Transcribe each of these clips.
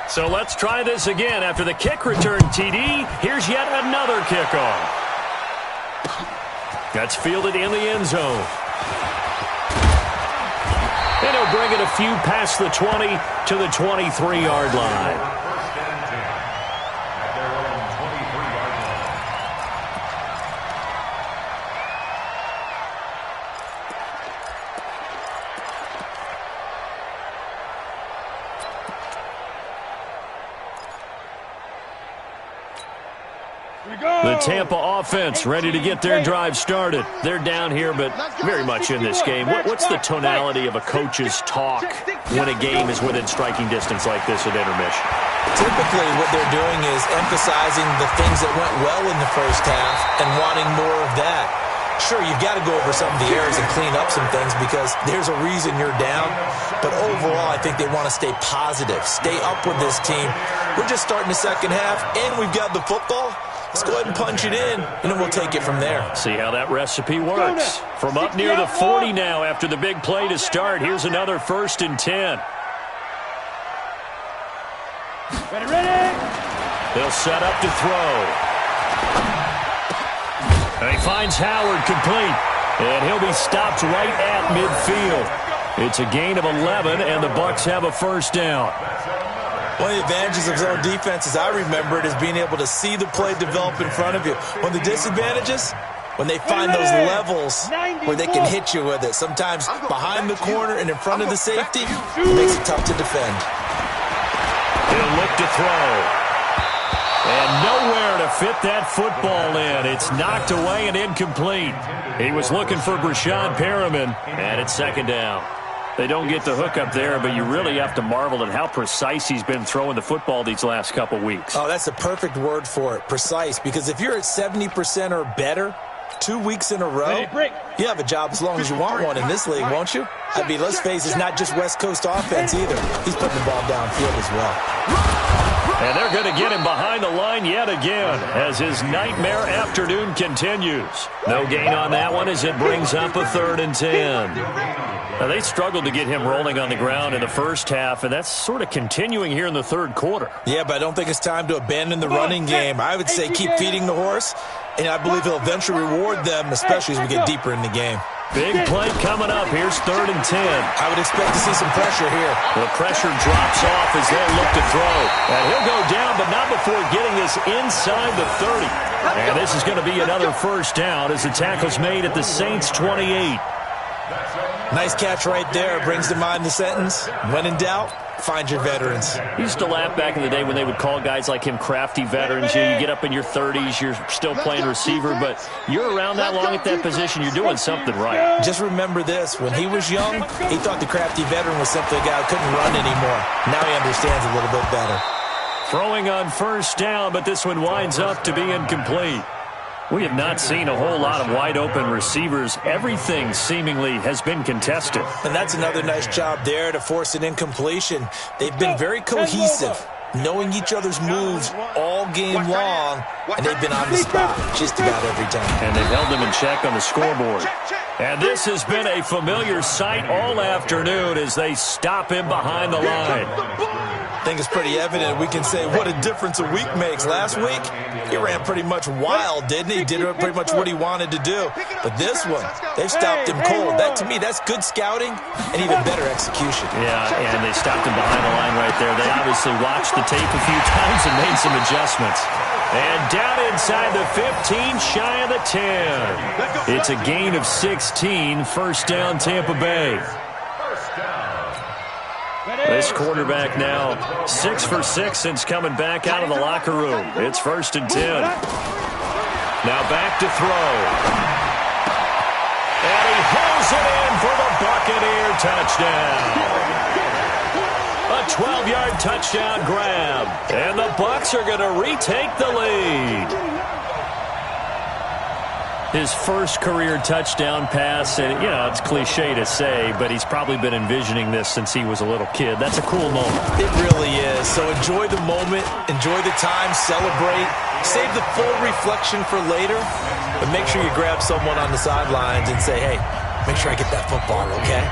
So let's try this again. After the kick return TD, here's yet another kickoff. That's fielded in the end zone. And he'll bring it a few past the 20 to the 23-yard line. The Tampa offense ready to get their drive started. They're down here, but very much in this game. What's the tonality of a coach's talk when a game is within striking distance like this at intermission? Typically, what they're doing is emphasizing the things that went well in the first half and wanting more of that. Sure, you've got to go over some of the errors and clean up some things because there's a reason you're down. But overall, I think they want to stay positive, stay up with this team. We're just starting the second half, and we've got the football. Let's go ahead and punch it in, and then we'll take it from there. See how that recipe works. From up near the 40 now after the big play to start. Here's another 1st and 10. Ready. They'll set up to throw. And he finds Howard complete. And he'll be stopped right at midfield. It's a gain of 11, and the Bucs have a 1st down. One of the advantages of zone defense, as I remember it, is being able to see the play develop in front of you. One of the disadvantages, when they find those levels where they can hit you with it. Sometimes behind the corner and in front of the safety, it makes it tough to defend. He'll look to throw. And nowhere to fit that football in. It's knocked away and incomplete. He was looking for Brashad Perriman, and it's 2nd down. They don't get the hook up there, but you really have to marvel at how precise he's been throwing the football these last couple weeks. Oh, that's a perfect word for it, precise, because if you're at 70% or better 2 weeks in a row, you have a job as long as you want one in this league, won't you? I mean, let's face it, it's not just West Coast offense either. He's putting the ball downfield as well. And they're going to get him behind the line yet again as his nightmare afternoon continues. No gain on that one as it brings up a 3rd and 10. Now, they struggled to get him rolling on the ground in the first half, and that's sort of continuing here in the 3rd quarter. Yeah, but I don't think it's time to abandon the running game. I would say keep feeding the horse, and I believe he'll eventually reward them, especially as we get deeper in the game. Big play coming up. Here's 3rd and 10. I would expect to see some pressure here. The pressure drops off as they look to throw. And he'll go down, but not before getting this inside the 30. And this is going to be another 1st down as the tackle's made at the Saints' 28. Nice catch right there. Brings to mind the sentence, when in doubt, find your veterans. I used to laugh back in the day when they would call guys like him crafty veterans. You get up in your 30s, you're still playing receiver, but you're around that long at that position, you're doing something right. Just remember this. When he was young, he thought the crafty veteran was simply a guy who couldn't run anymore. Now he understands a little bit better. Throwing on 1st down, but this one winds up to be incomplete. We have not seen a whole lot of wide-open receivers. Everything seemingly has been contested. And that's another nice job there to force an incompletion. They've been very cohesive, knowing each other's moves all game long, and they've been on the spot just about every time. And they've held them in check on the scoreboard. And this has been a familiar sight all afternoon as they stop him behind the line. I think it's pretty evident. We can say what a difference a week makes. Last week, he ran pretty much wild, didn't he? Did pretty much what he wanted to do. But this one, they've stopped him cold. That, to me, that's good scouting and even better execution. Yeah, and they stopped him behind the line right there. They obviously watched the tape a few times and made some adjustments. And down inside the 15, shy of the 10. It's a gain of 16, 1st down Tampa Bay. This quarterback now 6 for 6 since coming back out of the locker room. It's 1st and 10. Now back to throw. And he hauls it in for the Buccaneer touchdown. A 12-yard touchdown grab. And the Bucs are going to retake the lead. His first career touchdown pass, and, you know, it's cliche to say, but he's probably been envisioning this since he was a little kid. That's a cool moment. It really is. So enjoy the moment, enjoy the time, celebrate, save the full reflection for later, but make sure you grab someone on the sidelines and say, hey, make sure I get that football, okay?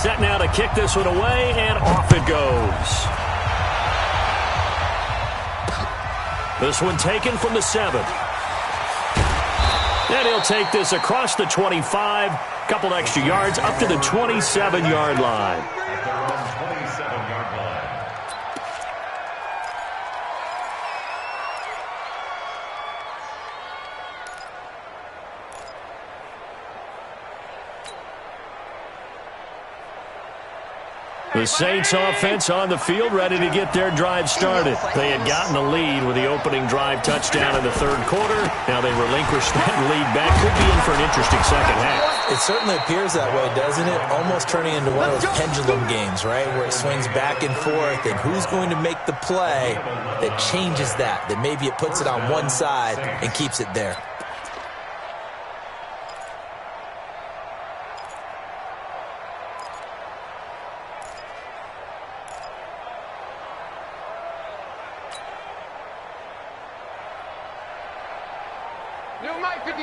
Set now to kick this one away, and off it goes. This one taken from the 7. And he'll take this across the 25, couple extra yards up to the 27-yard line. The Saints offense on the field, ready to get their drive started. They had gotten the lead with the opening drive touchdown in the third quarter. Now they relinquished that lead back. Could be in for an interesting second half. It certainly appears that way, doesn't it? Almost turning into one of those pendulum games, right, where it swings back and forth, and who's going to make the play that changes that maybe it puts it on one side and keeps it there.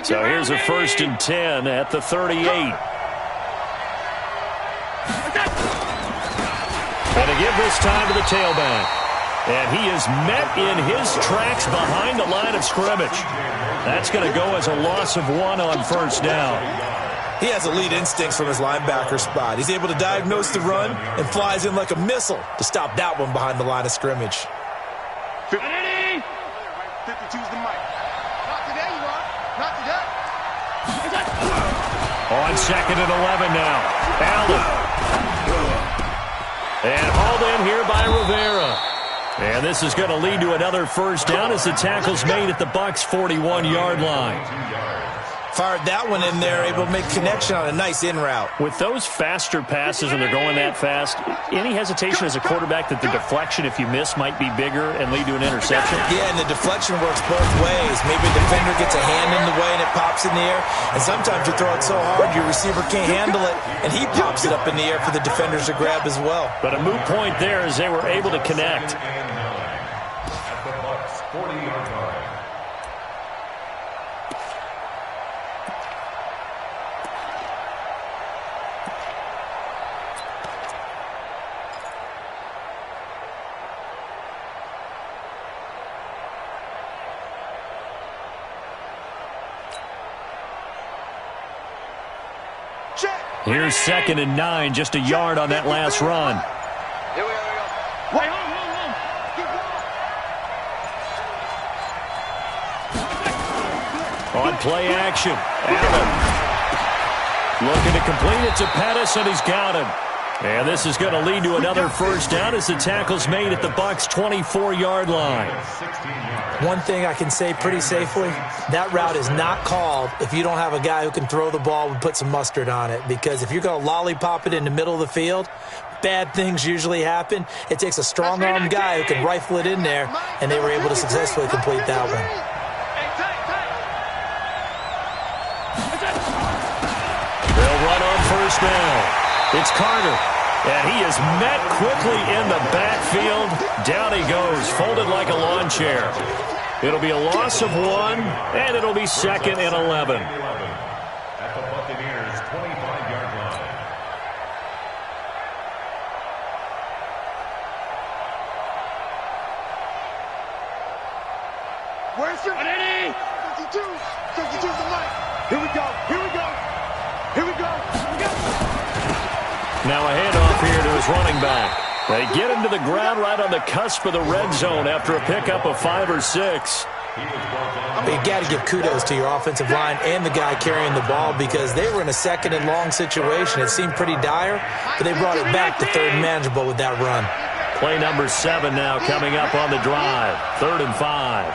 So here's a 1st and 10 at the 38. And to give this time to the tailback. And he is met in his tracks behind the line of scrimmage. That's going to go as a loss of 1 on 1st down. He has elite instincts from his linebacker spot. He's able to diagnose the run and flies in like a missile to stop that one behind the line of scrimmage. 52's the mic. Not today, you are. Not today. On 2nd and 11 now. Allen. And hauled in here by Rivera. And this is going to lead to another 1st down as the tackle's made at the Bucs' 41-yard line. Fired that one in there, able to make connection on a nice in route. With those faster passes and they're going that fast, any hesitation as a quarterback that the deflection, if you miss, might be bigger and lead to an interception? Yeah, and the deflection works both ways. Maybe a defender gets a hand in the way and it pops in the air. And sometimes you throw it so hard your receiver can't handle it, and he pops it up in the air for the defenders to grab as well. But a moot point there as they were able to connect. At the Bucs' 40-yard line. Here's 2nd and 9, just a yard on that last run. Here we go. Wait, hold. On play action, Allen. Looking to complete it to Pettis, and he's got him. And this is going to lead to another 1st down as the tackle's made at the Bucs' 24-yard line. One thing I can say pretty safely, that route is not called if you don't have a guy who can throw the ball and put some mustard on it. Because if you're going to lollipop it in the middle of the field, bad things usually happen. It takes a strong-armed guy who can rifle it in there, and they were able to successfully complete that one. They'll run on 1st down. It's Carter, and he is met quickly in the backfield. Down he goes, folded like a lawn chair. It'll be a loss of 1, and it'll be 2nd and 11. At the Buccaneers' 25-yard line. Where's your 52? 52's the mic. Here we go. Here we go. Here we go. Now a handoff here to his running back. They get him to the ground right on the cusp of the red zone after a pickup of 5 or 6. You got to give kudos to your offensive line and the guy carrying the ball because they were in a 2nd and long situation. It seemed pretty dire, but they brought it back to 3rd and manageable with that run. Play number 7 now coming up on the drive. 3rd and 5.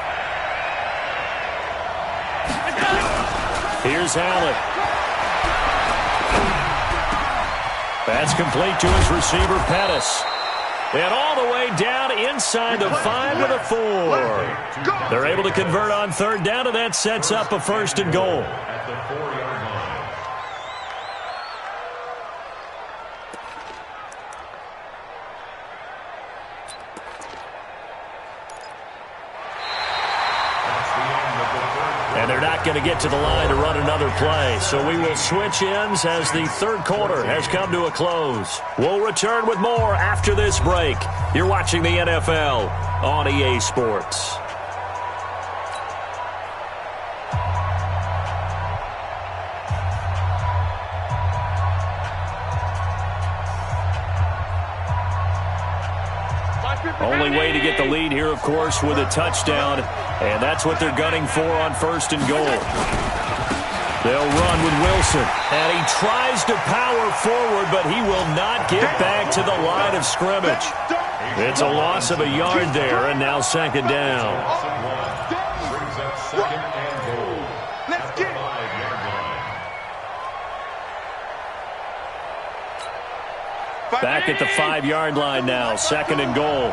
Here's Allen. That's complete to his receiver, Pettis. And all the way down inside the 5 to the 4. They're able to convert on 3rd down, and that sets up a 1st and goal. At the 4-yard line. And they're not going to get to the line to run another play. So we will switch ends as the third quarter has come to a close. We'll return with more after this break. You're watching the NFL on EA Sports. Only way to get the lead here, of course, with a touchdown, and that's what they're gunning for on 1st and goal. They'll run with Wilson, and he tries to power forward, but he will not get back to the line of scrimmage. It's a loss of a yard there, and now 2nd down. Brings up 2nd and goal. Let's get 5-yard line. Back at the 5-yard line now, 2nd and goal.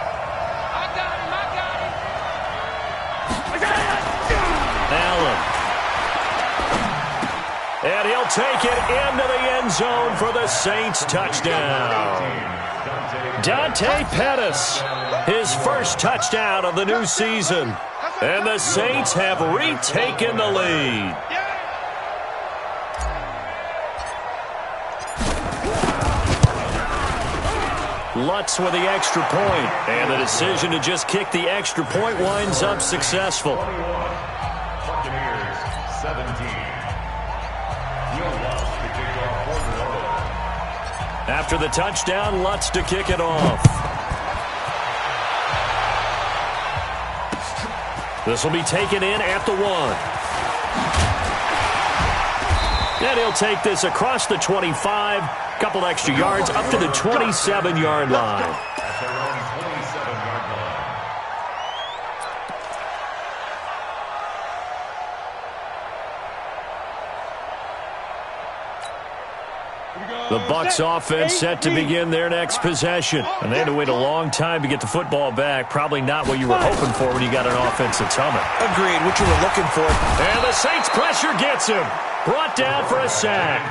Allen. And he'll take it into the end zone for the Saints touchdown. Dante Pettis, his first touchdown of the new season. And the Saints have retaken the lead. Lutz with the extra point, and the decision to just kick the extra point winds up successful. 21, Buccaneers 17. After the touchdown, Lutz to kick it off. This will be taken in at the 1. And he'll take this across the 25, couple extra yards up to the 27-yard line. At their own 27-yard line. The Bucs offense set to begin their next possession. And they had to wait a long time to get the football back. Probably not what you were hoping for when you got an offense that's humming. Agreed, what you were looking for. And the Saints pressure gets him. Brought down for a sack.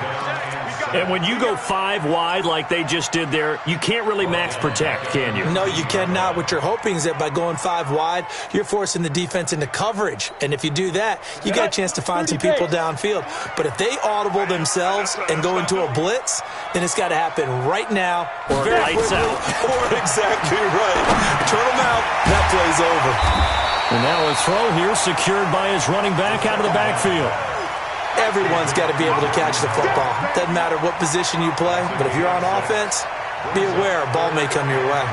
And when you go 5 wide like they just did there, you can't really max protect, can you? No, you cannot. What you're hoping is that by going 5 wide, you're forcing the defense into coverage. And if you do that, you got a chance to find some people downfield. But if they audible themselves and go into a blitz, then it's got to happen right now. Or lights out. Or exactly right. Turn them out. That play's over. And now a throw here secured by his running back out of the backfield. Everyone's got to be able to catch the football. Doesn't matter what position you play, but if you're on offense, be aware a ball may come your way.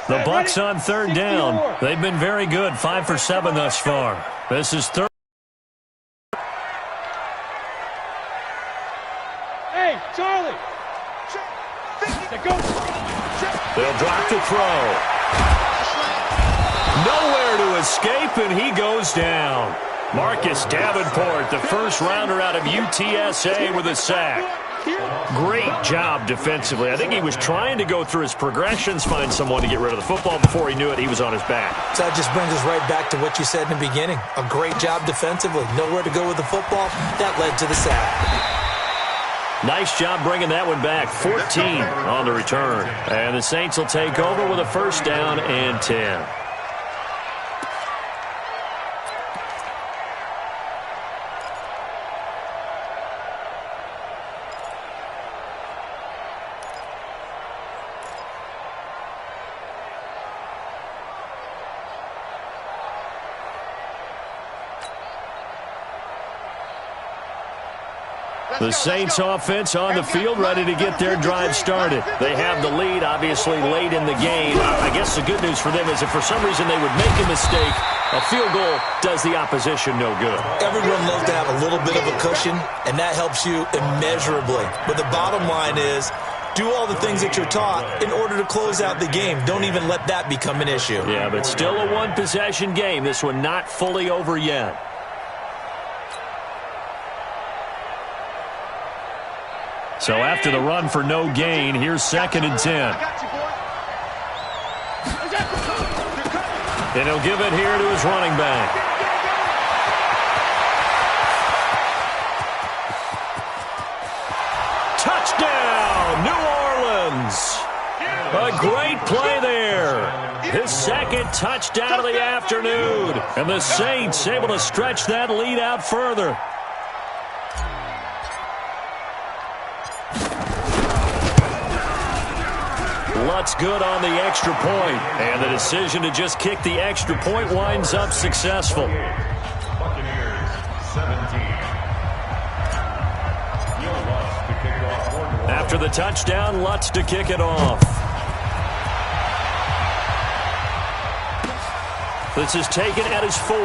The Bucs on 3rd down. They've been very good, 5 for 7 thus far. This is 3rd. Hey, Charlie. They'll drop the throw. Nowhere to escape, and he goes down. Marcus Davenport, the first rounder out of UTSA with a sack. Great job defensively. I think he was trying to go through his progressions, find someone to get rid of the football. Before he knew it, he was on his back. So that just brings us right back to what you said in the beginning. A great job defensively. Nowhere to go with the football. That led to the sack. Nice job bringing that one back. 14 on the return. And the Saints will take over with a 1st down and 10. The Saints offense on the field, ready to get their drive started. They have the lead, obviously, late in the game. I guess the good news for them is if for some reason they would make a mistake, a field goal does the opposition no good. Everyone loves to have a little bit of a cushion, and that helps you immeasurably. But the bottom line is, do all the things that you're taught in order to close out the game. Don't even let that become an issue. Yeah, but still a one-possession game. This one not fully over yet. So after the run for no gain, here's 2nd and 10. And he'll give it here to his running back. Touchdown, New Orleans. A great play there. His 2nd touchdown of the afternoon. And the Saints able to stretch that lead out further. Lutz good on the extra point, and the decision to just kick the extra point winds up successful. Buccaneers 17. Lutz to kick off for New After the touchdown, Lutz to kick it off. This is taken at his 4.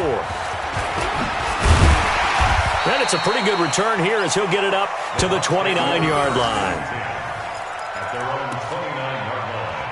And it's a pretty good return here as he'll get it up to the 29-yard line. At their own 29-yard line.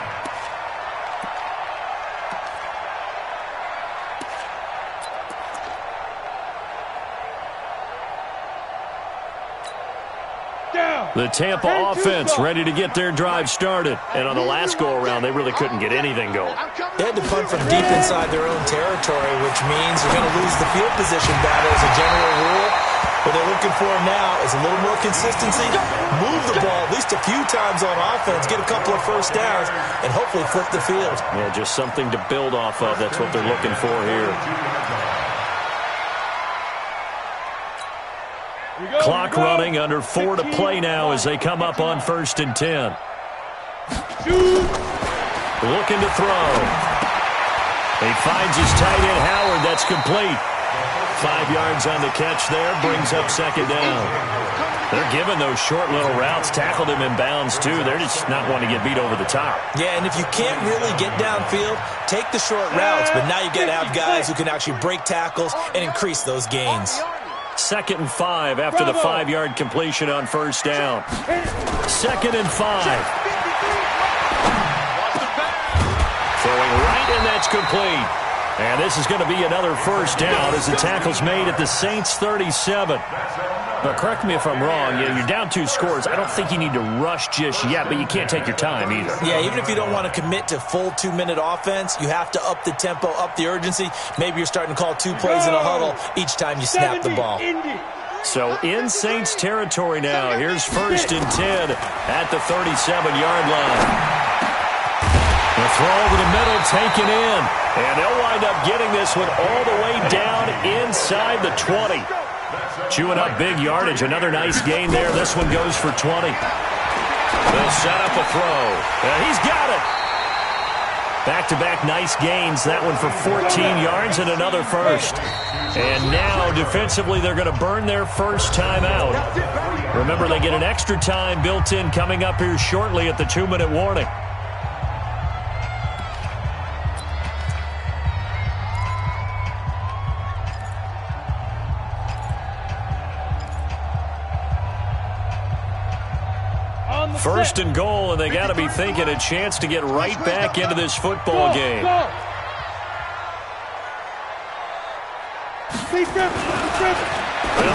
The Tampa offense ready to get their drive started. And on the last go-around, they really couldn't get anything going. They had to punt from deep inside their own territory, which means you're going to lose the field position battle as a general rule. What they're looking for now is a little more consistency, move the ball at least a few times on offense, get a couple of first downs, and hopefully flip the field. Yeah, just something to build off of. That's what they're looking for here. Clock running, under 4 to play now as they come up on 1st and 10. Looking to throw. He finds his tight end, Howard. That's complete. 5 yards on the catch there, brings up 2nd down. They're giving those short little routes, tackled him in bounds too. They're just not wanting to get beat over the top. Yeah, and if you can't really get downfield, take the short routes. But now you've got to have guys who can actually break tackles and increase those gains. 2nd and 5 after the 5-yard completion on 1st down. 2nd and 5. Throwing right, and that's complete. And this is going to be another 1st down as the tackle's made at the Saints' 37. But correct me if I'm wrong, you're down 2 scores. I don't think you need to rush just yet, but you can't take your time either. Yeah, even if you don't want to commit to full 2-minute offense, you have to up the tempo, up the urgency. Maybe you're starting to call 2 plays in a huddle each time you snap the ball. So in Saints territory now, here's 1st and 10 at the 37-yard line. The throw over the middle taken in, and they'll wind up getting this one all the way down inside the 20. Chewing up big yardage. Another nice gain there. This one goes for 20. They'll set up a throw. And he's got it. Back-to-back nice gains. That one for 14 yards and another first. And now, defensively, they're going to burn their first timeout. Remember, they get an extra time built in coming up here shortly at the 2-minute warning. First and goal, and they got to be thinking a chance to get right back into this football game. They'll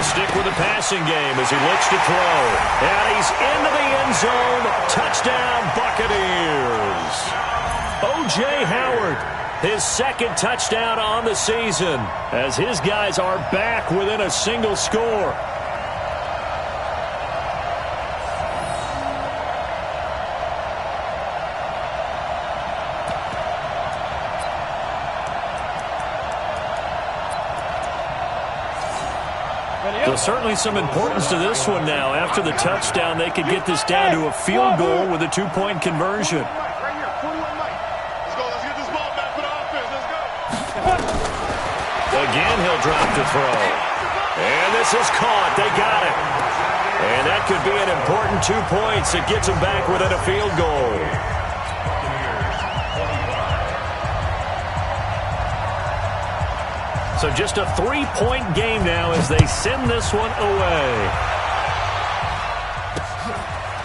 stick with the passing game as he looks to throw. And he's into the end zone. Touchdown, Buccaneers. O.J. Howard, his 2nd touchdown on the season as his guys are back within a single score. There's certainly some importance to this one now. After the touchdown, they could get this down to a field goal with a 2-point conversion. Again, he'll drop to throw. And this is caught. They got it. And that could be an important 2 points. It gets them back within a field goal. So just a 3-point game now as they send this one away.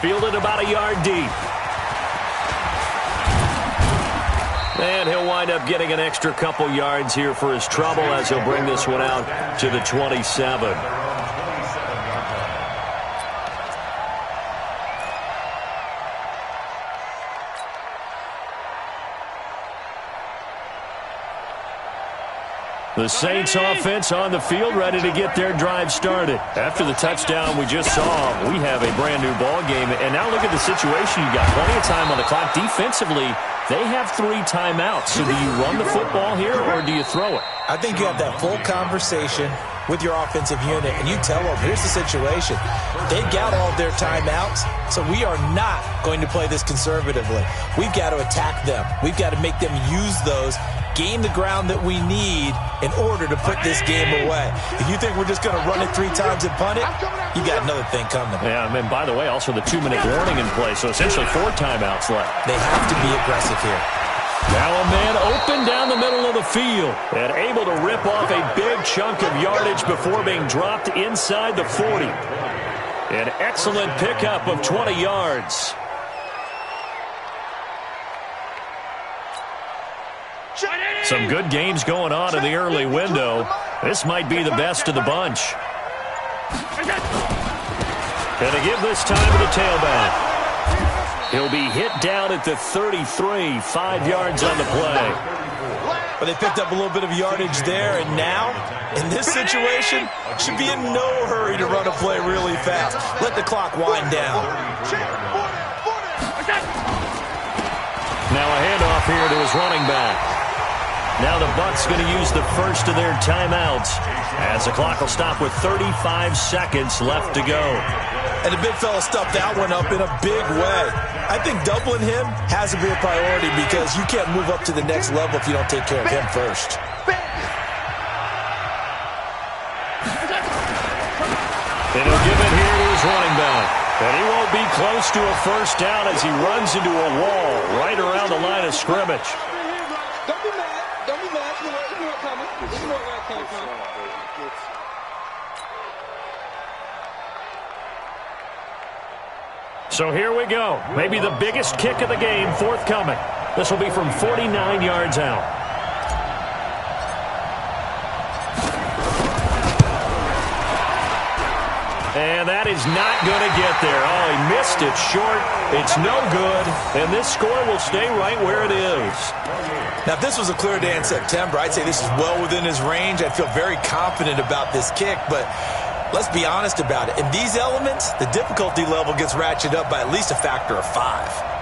Fielded about a yard deep. And he'll wind up getting an extra couple yards here for his trouble as he'll bring this one out to the 27. The Saints offense on the field ready to get their drive started. After the touchdown we just saw, we have a brand new ball game. And now look at the situation. You've got plenty of time on the clock. Defensively, they have 3 timeouts. So do you run the football here or do you throw it? I think you have that full conversation with your offensive unit, and you tell them, here's the situation. They've got all their timeouts, so we are not going to play this conservatively. We've got to attack them. We've got to make them use those gain the ground that we need in order to put this game away. If you think we're just going to run it 3 times and punt it, you got another thing coming. Yeah, and by the way, also the 2-minute warning in play, so essentially 4 timeouts left. They have to be aggressive here. Now a man open down the middle of the field and able to rip off a big chunk of yardage before being dropped inside the 40. An excellent pickup of 20 yards. Some good games going on in the early window. This might be the best of the bunch. And to give this time to the tailback. He'll be hit down at the 33, 5 yards on the play. But they picked up a little bit of yardage there, and now, in this situation, should be in no hurry to run a play really fast. Let the clock wind down. Now a handoff here to his running back. Now the Bucs going to use the first of their timeouts as the clock will stop with 35 seconds left to go. And the big fella stuffed that one up in a big way. I think doubling him has to be a priority because you can't move up to the next level if you don't take care of him first. And he'll give it here to his running back. And he won't be close to a first down as he runs into a wall right around the line of scrimmage. Don't be mad. Don't be mad. You know it coming. You know where it came from. So here we go. Maybe the biggest kick of the game forthcoming. This will be from 49 yards out. And that is not going to get there. Oh, he missed it short. It's no good. And this score will stay right where it is. Now, if this was a clear day in September, I'd say this is well within his range. I'd feel very confident about this kick, but let's be honest about it. In these elements, the difficulty level gets ratcheted up by at least a factor of 5.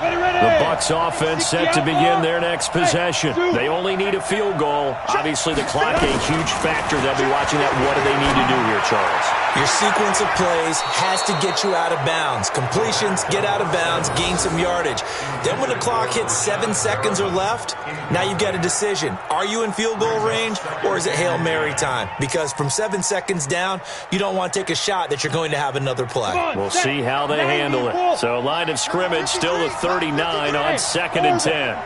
The Bucs offense set to begin their next possession. They only need a field goal. Obviously, the clock a huge factor. They'll be watching that. What do they need to do here, Charles? Your sequence of plays has to get you out of bounds. Completions, get out of bounds, gain some yardage. Then when the clock hits 7 seconds or left, now you've got a decision. Are you in field goal range or is it Hail Mary time? Because from 7 seconds down, you don't want to take a shot that you're going to have another play. We'll see how they handle it. So line of scrimmage still the 39 on 2nd and 10.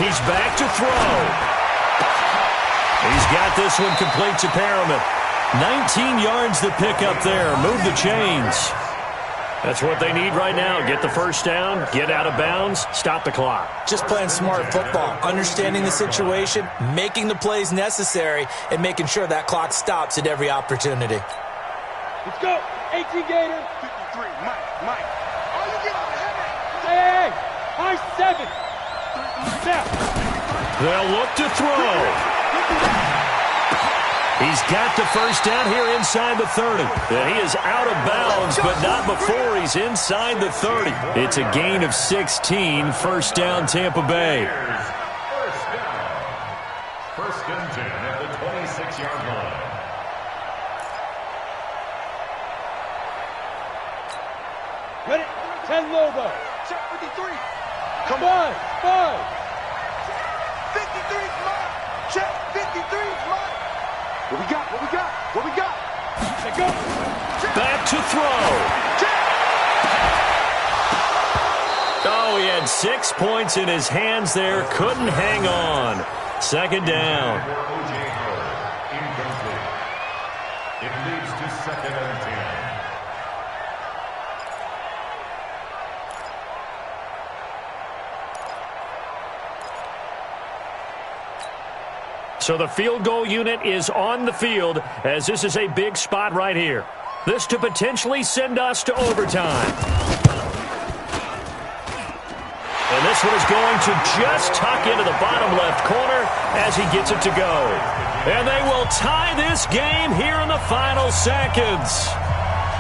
He's back to throw. He's got this one complete to Perriman. 19 yards to pick up there. Move the chains. That's what they need right now. Get the first down, get out of bounds, stop the clock. Just playing smart football, understanding the situation, making the plays necessary, and making sure that clock stops at every opportunity. Let's go. 18 Gator. 53. Mike. Are you getting heavy? Hey. High 7. Now. They'll look to throw. He's got the first down here inside the 30. And he is out of bounds, but not before he's inside the 30. It's a gain of 16. First down, Tampa Bay. First and 10 at the 26-yard line. Ready? 10 Lobo. Check 53. Come on. 5. 53 is mine. Check 53 is mine. What we got? Let's go. Back to throw. Oh, he had 6 points in his hands there. Couldn't hang on. Second down. Incomplete. It leads to 2nd and 10. So the field goal unit is on the field as this is a big spot right here. This to potentially send us to overtime. And this one is going to just tuck into the bottom left corner as he gets it to go. And they will tie this game here in the final seconds.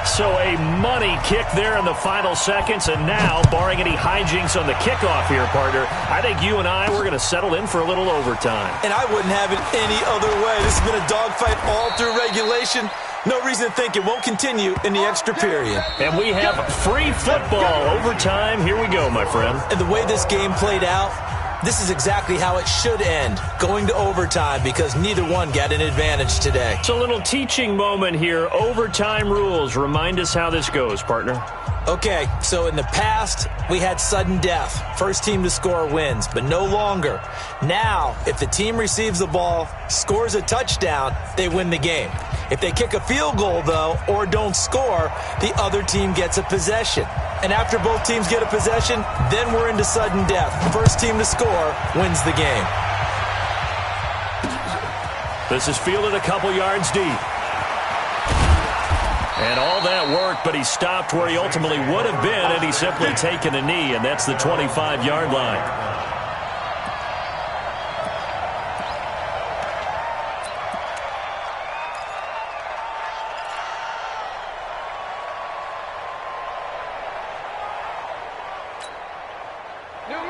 So a money kick there in the final seconds, and now, barring any hijinks on the kickoff here, partner, I think you and I, we're going to settle in for a little overtime. And I wouldn't have it any other way. This has been a dogfight all through regulation. No reason to think it won't continue in the extra period. And we have free football. Overtime. Here we go, my friend. And the way this game played out, this is exactly how it should end, going to overtime, because neither one got an advantage today. It's a little teaching moment here. Overtime rules. Remind us how this goes, partner. Okay, so in the past, we had sudden death. First team to score wins, but no longer. Now, if the team receives the ball, scores a touchdown, they win the game. If they kick a field goal, though, or don't score, the other team gets a possession. And after both teams get a possession, then we're into sudden death. First team to score wins the game. This is fielded a couple yards deep. And all that work, but he stopped where he ultimately would have been had he simply taken a knee, and that's the 25-yard line.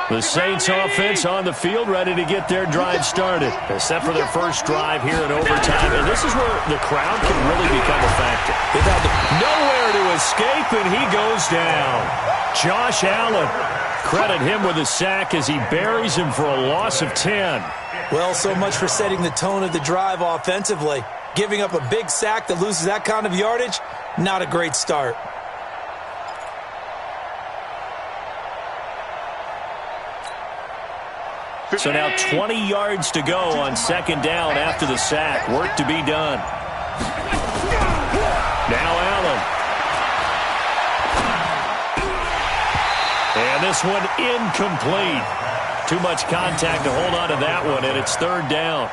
The Saints offense on the field, ready to get their drive started. Except for their first drive here in overtime. And this is where the crowd can really become a factor. They've had nowhere to escape, and he goes down. Josh Allen, credit him with a sack as he buries him for a loss of 10. Well, so much for setting the tone of the drive offensively. Giving up a big sack that loses that kind of yardage, not a great start. So now 20 yards to go on second down after the sack. Work to be done. Now Allen. And this one incomplete. Too much contact to hold on to that one, and it's third down.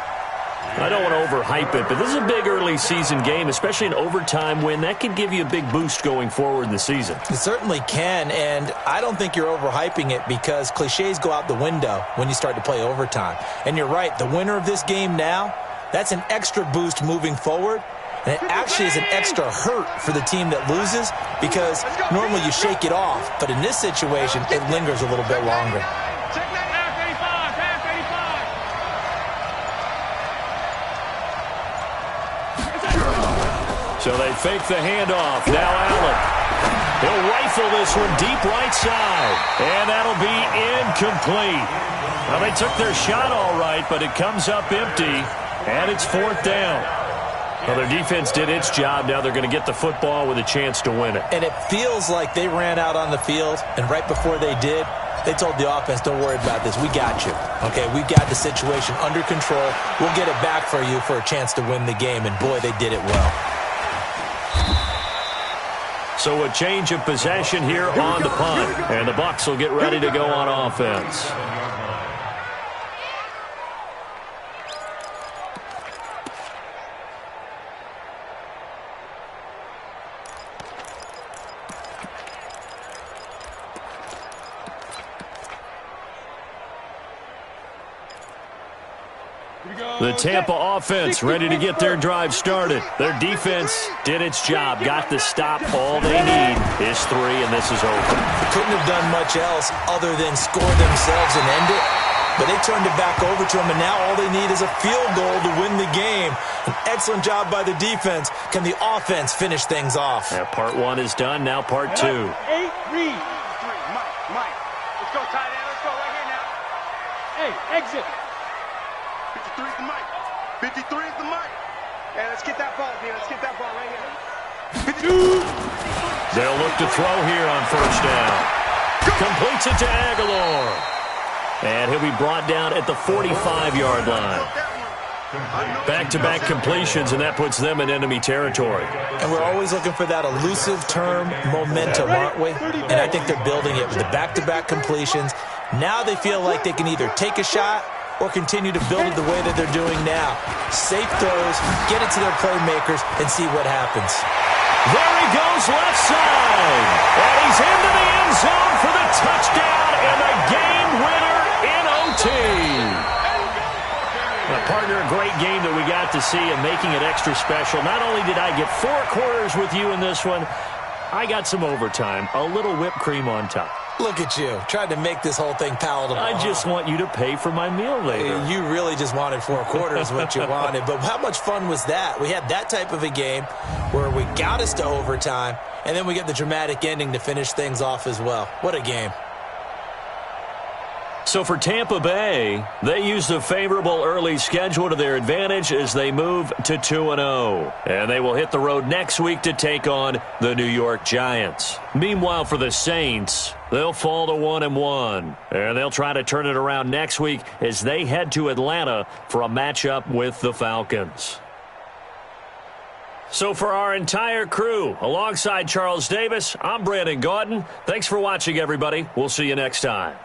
I don't want to overhype it, but this is a big early season game, especially an overtime win. That could give you a big boost going forward in the season. It certainly can, and I don't think you're overhyping it because cliches go out the window when you start to play overtime. And you're right, the winner of this game now, that's an extra boost moving forward, and it actually is an extra hurt for the team that loses because normally you shake it off, but in this situation, it lingers a little bit longer. So they fake the handoff. Now Allen. He'll rifle this one deep right side. And that'll be incomplete. Well, they took their shot all right, but it comes up empty. And it's fourth down. Well, their defense did its job. Now they're going to get the football with a chance to win it. And it feels like they ran out on the field, and right before they did, they told the offense, don't worry about this. We got you. Okay, we got the situation under control. We'll get it back for you for a chance to win the game. And, boy, they did it well. So a change of possession here on the punt. And the Bucs will get ready to go on offense. The Tampa offense ready to get their drive started. Their defense did its job, got the stop. All they need is 3, and this is over. They couldn't have done much else other than score themselves and end it, but they turned it back over to them, and now all they need is a field goal to win the game. An excellent job by the defense. Can the offense finish things off? Yeah, part 1 is done, now part 2. 8, read. Mike. Let's go, tight end. Let's go right here now. Hey, exit. 53 is the mic. 53 is the mic. Hey, let's get that ball, dude. Let's get that ball right here. 52. They'll look to throw here on first down. Completes it to Aguilar. And he'll be brought down at the 45-yard line. Back-to-back completions, and that puts them in enemy territory. And we're always looking for that elusive term, momentum, aren't we? And I think they're building it with the back-to-back completions. Now they feel like they can either take a shot or continue to build it the way that they're doing now. Safe throws, get it to their playmakers, and see what happens. There he goes left side. And he's into the end zone for the touchdown and the game winner in OT. Now, partner, a great game that we got to see and making it extra special. Not only did I get 4 quarters with you in this one, I got some overtime, a little whipped cream on top. Look at you, trying to make this whole thing palatable. I just want you to pay for my meal later. You really just wanted 4 quarters what you wanted. But how much fun was that? We had that type of a game where we got us to overtime, and then we get the dramatic ending to finish things off as well. What a game. So for Tampa Bay, they used a favorable early schedule to their advantage as they move to 2-0. And they will hit the road next week to take on the New York Giants. Meanwhile, for the Saints, they'll fall to 1-1. And they'll try to turn it around next week as they head to Atlanta for a matchup with the Falcons. So for our entire crew, alongside Charles Davis, I'm Brandon Gaudin. Thanks for watching, everybody. We'll see you next time.